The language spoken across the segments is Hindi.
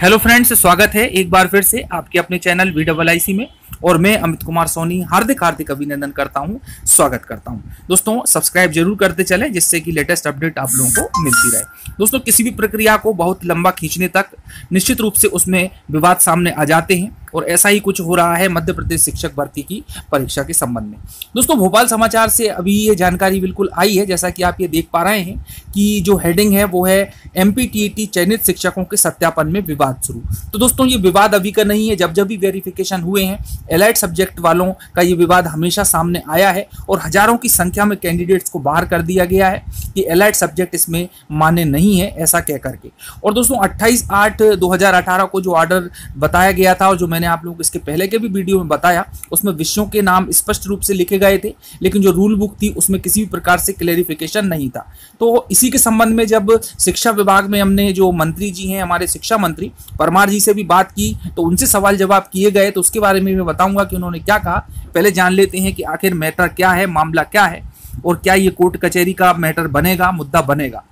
हेलो फ्रेंड्स, स्वागत है एक बार फिर से आपके अपने चैनल VIIC में। और मैं अमित कुमार सोनी हार्दिक अभिनंदन करता हूं, स्वागत करता हूं। दोस्तों सब्सक्राइब जरूर करते चलें जिससे कि लेटेस्ट अपडेट आप लोगों को मिलती रहे। दोस्तों किसी भी प्रक्रिया को बहुत लंबा खींचने तक निश्चित रूप से उसमें विवाद सामने आ जाते हैं और ऐसा ही कुछ हो रहा है मध्य प्रदेश शिक्षक भर्ती की परीक्षा के संबंध में। दोस्तों भोपाल समाचार से अभी ये जानकारी बिल्कुल आई है, जैसा कि आप ये देख पा रहे हैं कि जो हेडिंग है वो है MPTET चयनित शिक्षकों के सत्यापन में विवाद शुरू। तो दोस्तों ये विवाद अभी का नहीं है, जब भी वेरिफिकेशन हुए हैं एलाइड सब्जेक्ट वालों का ये विवाद हमेशा सामने आया है और हजारों की संख्या में कैंडिडेट्स को बाहर कर दिया गया है कि एलाइड सब्जेक्ट इसमें मान्य नहीं है, ऐसा कह करके। और दोस्तों 28/8/2018 को जो ऑर्डर बताया गया था और जो मैंने आप लोगों को इसके पहले के भी वीडियो में बताया, उसमें विषयों के नाम स्पष्ट रूप से लिखे गए थे, लेकिन जो रूल बुक थी उसमें किसी भी प्रकार से क्लेरिफिकेशन नहीं था। तो इसी के संबंध में जब शिक्षा विभाग में हमने जो मंत्री जी हैं, हमारे शिक्षा मंत्री परमार जी से भी बात की, तो उनसे सवाल जवाब किए गए। तो उसके बारे में मैं बताऊंगा कि उन्होंने क्या कहा। पहले जान लेते हैं कि आखिर मैटर क्या है, मामला क्या है और क्या ये कोर्ट कचहरी का मैटर बनेगा, मुद्दा बनेगा।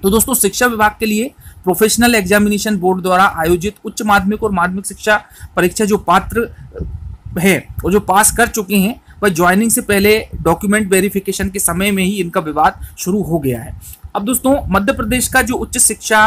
तो दोस्तों शिक्षा विभाग के लिए प्रोफेशनल एग्जामिनेशन बोर्ड द्वारा आयोजित उच्च माध्यमिक और माध्यमिक शिक्षा परीक्षा जो पात्र है और जो पास कर चुके हैं वह ज्वाइनिंग से पहले डॉक्यूमेंट वेरिफिकेशन के समय में ही इनका विवाद शुरू हो गया है। अब दोस्तों मध्य प्रदेश का जो उच्च शिक्षा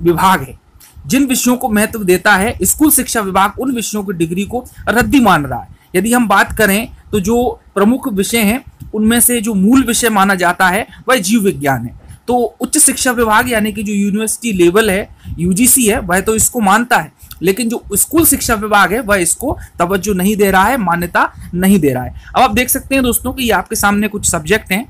विभाग है, जिन विषयों को महत्व देता है, स्कूल शिक्षा विभाग उन विषयों की डिग्री को रद्दी मान रहा है। यदि हम बात करें तो जो प्रमुख विषय हैं उनमें से जो मूल विषय माना जाता है वह जीव विज्ञान है। तो उच्च शिक्षा विभाग यानी कि जो यूनिवर्सिटी लेवल है, UGC है, वह तो इसको मानता है, लेकिन जो स्कूल शिक्षा विभाग है वह इसको तवज्जो नहीं दे रहा है, मान्यता नहीं दे रहा है। अब आप देख सकते हैं दोस्तों कि ये आपके सामने कुछ सब्जेक्ट हैं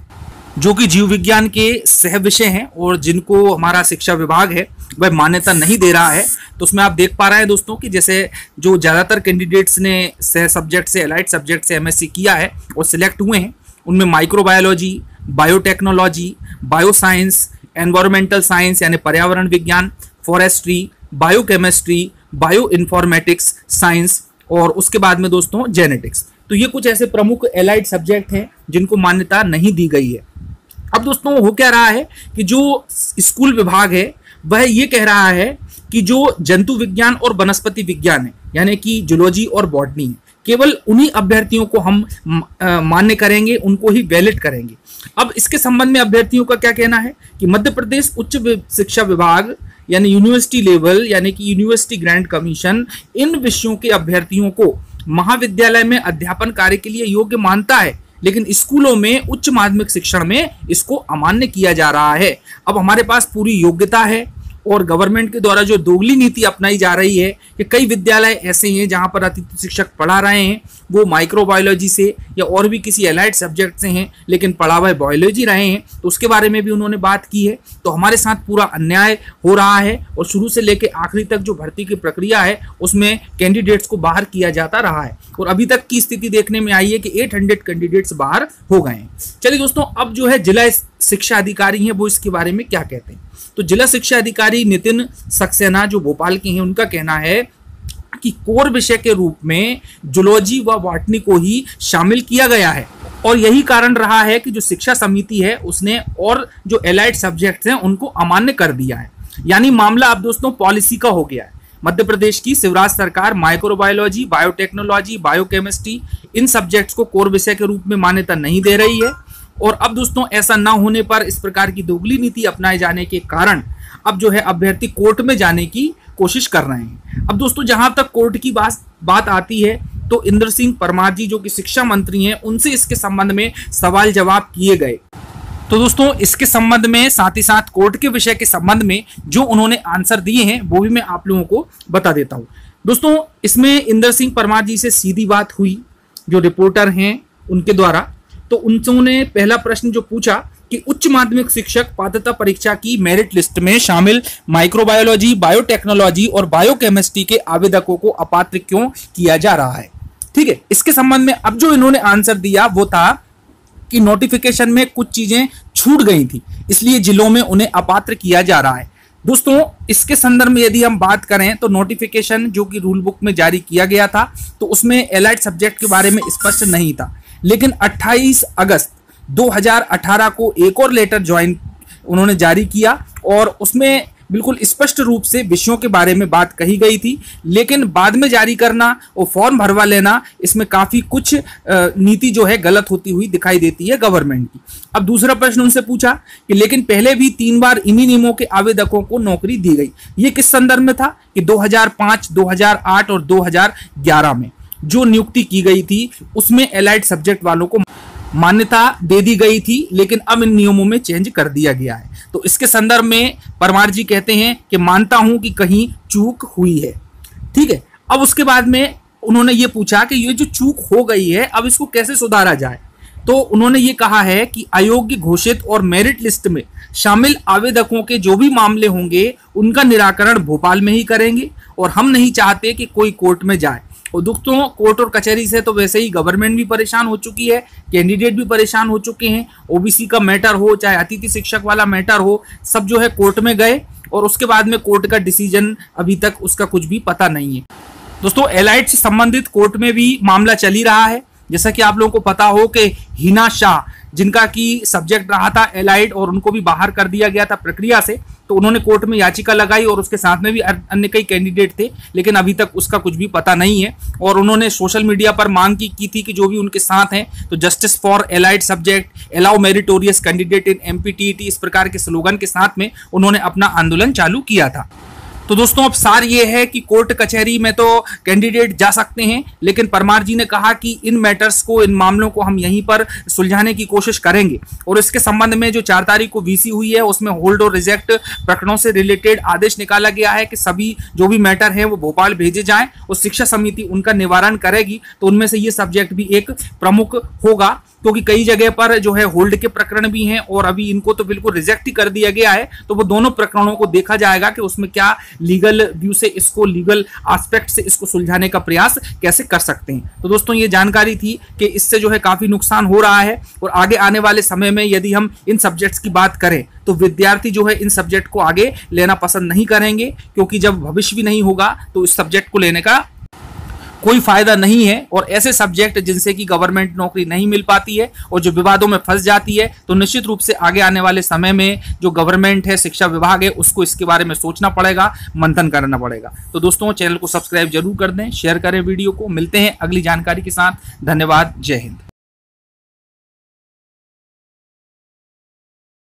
जो कि जीव विज्ञान के सह विषय हैं और जिनको हमारा शिक्षा विभाग है वह मान्यता नहीं दे रहा है। तो उसमें आप देख पा रहे हैं दोस्तों कि जैसे जो ज़्यादातर कैंडिडेट्स ने सह सब्जेक्ट से, एलाइड सब्जेक्ट से MSc किया है और सिलेक्ट हुए हैं, उनमें microbiology, biotechnology, bioscience, environmental science यानी पर्यावरण विज्ञान, forestry, biochemistry, bio informatics science और उसके बाद में दोस्तों जेनेटिक्स। तो ये कुछ ऐसे प्रमुख एलाइड सब्जेक्ट हैं जिनको मान्यता नहीं दी गई है। अब दोस्तों हो क्या रहा है कि जो स्कूल विभाग है वह ये कह रहा है कि जो जंतु विज्ञान और वनस्पति विज्ञान है यानी कि जूलॉजी और बॉटनी है, केवल उन्हीं अभ्यर्थियों को हम मान्य करेंगे, उनको ही वैलिड करेंगे। अब इसके संबंध में अभ्यर्थियों का क्या कहना है कि मध्य प्रदेश उच्च शिक्षा विभाग यानी यूनिवर्सिटी लेवल यानी कि यूनिवर्सिटी ग्रांट कमीशन इन विषयों के अभ्यर्थियों को महाविद्यालय में अध्यापन कार्य के लिए योग्य मानता है, लेकिन स्कूलों में उच्च माध्यमिक शिक्षण में इसको अमान्य किया जा रहा है। अब हमारे पास पूरी योग्यता है और गवर्नमेंट के द्वारा जो दोगली नीति अपनाई जा रही है कि कई विद्यालय ऐसे हैं जहां पर अतिथि शिक्षक पढ़ा रहे हैं, वो माइक्रोबायोलॉजी से या और भी किसी एलाइड सब्जेक्ट से हैं, लेकिन पढ़ा हुआ बायोलॉजी रहे हैं। तो उसके बारे में भी उन्होंने बात की है। तो हमारे साथ पूरा अन्याय हो रहा है और शुरू से लेकर आखिरी तक जो भर्ती की प्रक्रिया है उसमें कैंडिडेट्स को बाहर किया जाता रहा है और अभी तक की स्थिति देखने में आई है कि 800 कैंडिडेट्स बाहर हो गए हैं। चलिए दोस्तों, अब जो है जिला शिक्षा अधिकारी हैं वो इसके बारे में क्या कहते हैं। तो जिला शिक्षा अधिकारी नितिन सक्सेना जो भोपाल के हैं, उनका कहना है कि कोर विषय के रूप में जूलॉजी व बॉटनी को ही शामिल किया गया है और यही कारण रहा है कि जो शिक्षा समिति है उसने और जो एलाइड सब्जेक्ट्स हैं उनको अमान्य कर दिया है। यानी मामला अब दोस्तों पॉलिसी का हो गया है। मध्य प्रदेश की शिवराज सरकार माइक्रोबायोलॉजी, बायोटेक्नोलॉजी, बायोकेमिस्ट्री इन सब्जेक्ट्स को कोर विषय के रूप में मान्यता नहीं दे रही है और अब दोस्तों ऐसा ना होने पर इस प्रकार की दोगली नीति अपनाए जाने के कारण अब जो है अभ्यर्थी कोर्ट में जाने की कोशिश कर रहे हैं। अब दोस्तों जहां तक कोर्ट की बात आती है तो इंद्र सिंह परमार जी जो कि शिक्षा मंत्री हैं, उनसे इसके संबंध में सवाल जवाब किए गए। तो दोस्तों इसके संबंध में साथ ही साथ कोर्ट के विषय के संबंध में जो उन्होंने आंसर दिए हैं वो भी मैं आप लोगों को बता देता हूं। दोस्तों इसमें इंद्र सिंह परमार जी से सीधी बात हुई जो रिपोर्टर हैं उनके द्वारा। तो उन्होंने पहला प्रश्न जो पूछा कि उच्च माध्यमिक शिक्षक पात्रता परीक्षा की मेरिट लिस्ट में शामिल माइक्रोबायोलॉजी, बायोटेक्नोलॉजी और बायोकेमिस्ट्री के आवेदकों को अपात्र क्यों किया जा रहा है। ठीक है, इसके संबंध में अब जो इन्होंने आंसर दिया वो था कि नोटिफिकेशन में कुछ चीजें छूट गई थी, इसलिए जिलों में उन्हें अपात्र किया जा रहा है। दोस्तों इसके संदर्भ में यदि हम बात करें तो नोटिफिकेशन जो कि रूल बुक में जारी किया गया था तो उसमें एलाइड सब्जेक्ट के बारे में स्पष्ट नहीं था, लेकिन 28 अगस्त 2018 को एक और लेटर ज्वाइन उन्होंने जारी किया और उसमें बिल्कुल स्पष्ट रूप से विषयों के बारे में बात कही गई थी, लेकिन बाद में जारी करना और फॉर्म भरवा लेना, इसमें काफी कुछ नीति जो है गलत होती हुई दिखाई देती है गवर्नमेंट की। अब दूसरा प्रश्न उनसे पूछा कि लेकिन पहले भी 3 बार इन्हीं नियमों के आवेदकों को नौकरी दी गई, ये किस संदर्भ में था कि 2005, 2008 और 2011 में जो नियुक्ति की गई थी उसमें एलाइड सब्जेक्ट वालों को मान्यता दे दी गई थी, लेकिन अब इन नियमों में चेंज कर दिया गया है। तो इसके संदर्भ में परमार जी कहते हैं कि मानता हूं कि कहीं चूक हुई है। ठीक है, अब उसके बाद में उन्होंने ये पूछा कि ये जो चूक हो गई है अब इसको कैसे सुधारा जाए। तो उन्होंने ये कहा है कि अयोग्य घोषित और मेरिट लिस्ट में शामिल आवेदकों के जो भी मामले होंगे उनका निराकरण भोपाल में ही करेंगे, और हम नहीं चाहते कि कोई कोर्ट में जाए। और दोस्तों, कोर्ट और कचहरी से तो वैसे ही गवर्नमेंट भी परेशान हो चुकी है, कैंडिडेट भी परेशान हो चुके हैं। ओबीसी का मैटर हो चाहे अतिथि शिक्षक वाला मैटर हो, सब जो है कोर्ट में गए और उसके बाद में कोर्ट का डिसीजन अभी तक उसका कुछ भी पता नहीं है। दोस्तों, एलाइड से संबंधित कोर्ट में भी मामला चल ही रहा है। जैसा कि आप लोगों को पता हो कि हिना शाह, जिनका की सब्जेक्ट रहा था एलाइड और उनको भी बाहर कर दिया गया था प्रक्रिया से, तो उन्होंने कोर्ट में याचिका लगाई और उसके साथ में भी अन्य कई कैंडिडेट थे, लेकिन अभी तक उसका कुछ भी पता नहीं है। और उन्होंने सोशल मीडिया पर मांग की थी कि जो भी उनके साथ हैं तो justice for allied subject, allow meritorious candidate in MPTET, इस प्रकार के स्लोगन के साथ में उन्होंने अपना आंदोलन चालू किया था। तो दोस्तों, अब सार ये है कि कोर्ट कचहरी में तो कैंडिडेट जा सकते हैं, लेकिन परमार जी ने कहा कि इन मैटर्स को, इन मामलों को हम यहीं पर सुलझाने की कोशिश करेंगे। और इसके संबंध में जो 4 तारीख को वीसी हुई है उसमें होल्ड और रिजेक्ट प्रकरणों से रिलेटेड आदेश निकाला गया है कि सभी जो भी मैटर है वो भोपाल भेजे जाएं और शिक्षा समिति उनका निवारण करेगी। तो उनमें से ये सब्जेक्ट भी एक प्रमुख होगा, क्योंकि कई जगह पर जो है होल्ड के प्रकरण भी हैं और अभी इनको तो बिल्कुल रिजेक्ट ही कर दिया गया है। तो वो दोनों प्रकरणों को देखा जाएगा कि उसमें क्या लीगल व्यू से इसको, लीगल एस्पेक्ट से इसको सुलझाने का प्रयास कैसे कर सकते हैं। तो दोस्तों, ये जानकारी थी कि इससे जो है काफी नुकसान हो रहा है और आगे आने वाले समय में यदि हम इन सब्जेक्ट्स की बात करें तो विद्यार्थी जो है इन सब्जेक्ट को आगे लेना पसंद नहीं करेंगे, क्योंकि जब भविष्य भी नहीं होगा तो इस सब्जेक्ट को लेने का कोई फायदा नहीं है। और ऐसे सब्जेक्ट जिनसे कि गवर्नमेंट नौकरी नहीं मिल पाती है और जो विवादों में फंस जाती है, तो निश्चित रूप से आगे आने वाले समय में जो गवर्नमेंट है, शिक्षा विभाग है, उसको इसके बारे में सोचना पड़ेगा, मंथन करना पड़ेगा। तो दोस्तों, चैनल को सब्सक्राइब जरूर कर दें, शेयर करें वीडियो को। मिलते हैं अगली जानकारी के साथ। धन्यवाद। जय हिंद।